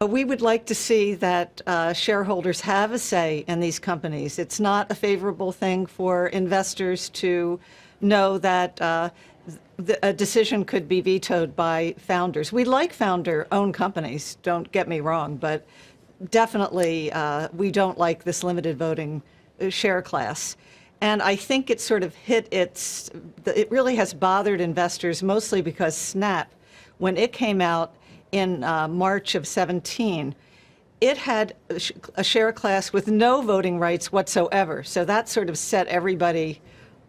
We would like to see that shareholders have a say in these companies. It's not a favorable thing for investors to know that a decision could be vetoed by founders. We like founder-owned companies, don't get me wrong, but definitely we don't like this limited voting share class. And I think it sort of it really has bothered investors, mostly because Snap, when it came out in March of 17, it had a share class with no voting rights whatsoever. So that sort of set everybody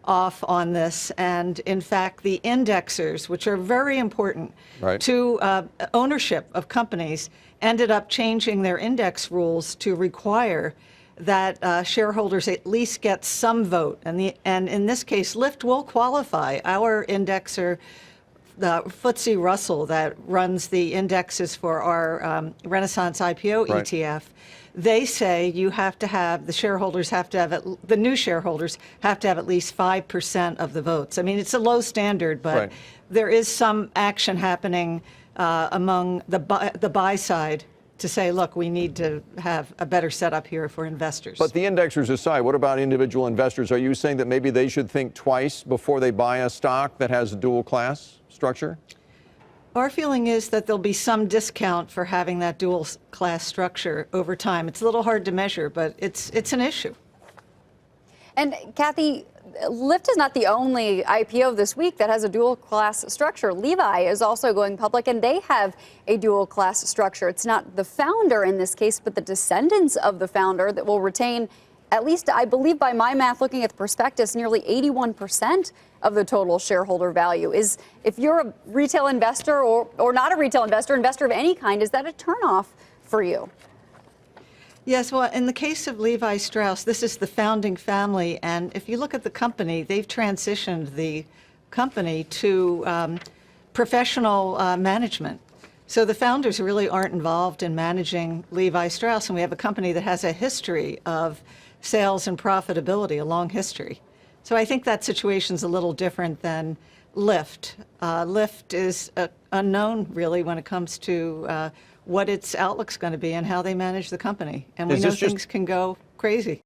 off on this. And in fact, the indexers, which are very important to ownership of companies, ended up changing their index rules to require that shareholders at least get some vote. And in this case, Lyft will qualify. Our indexer, the FTSE Russell, that runs the indexes for our Renaissance IPO ETF, they say you have to have, the new shareholders have to have at least 5% of the votes. I mean, it's a low standard, but there is some action happening among the buy side to say, look, we need to have a better setup here for investors. But the indexers aside, what about individual investors? Are you saying that maybe they should think twice before they buy a stock that has a dual class structure? Our feeling is that there'll be some discount for having that dual class structure over time. It's a little hard to measure, but it's an issue. And Kathy, Lyft is not the only IPO this week that has a dual class structure. Levi is also going public, and they have a dual class structure. It's not the founder in this case, but the descendants of the founder that will retain, at least I believe by my math, looking at the prospectus, nearly 81% of the total shareholder value. If you're a retail investor or not a retail investor, investor of any kind, is that a turnoff for you? Yes, well, in the case of Levi Strauss, this is the founding family, and if you look at the company, they've transitioned the company to professional management. So the founders really aren't involved in managing Levi Strauss, and we have a company that has a history of sales and profitability, a long history. So I think that situation's a little different than Lyft. Lyft is unknown, really, when it comes to what its outlook's going to be and how they manage the company. And we know things can go crazy.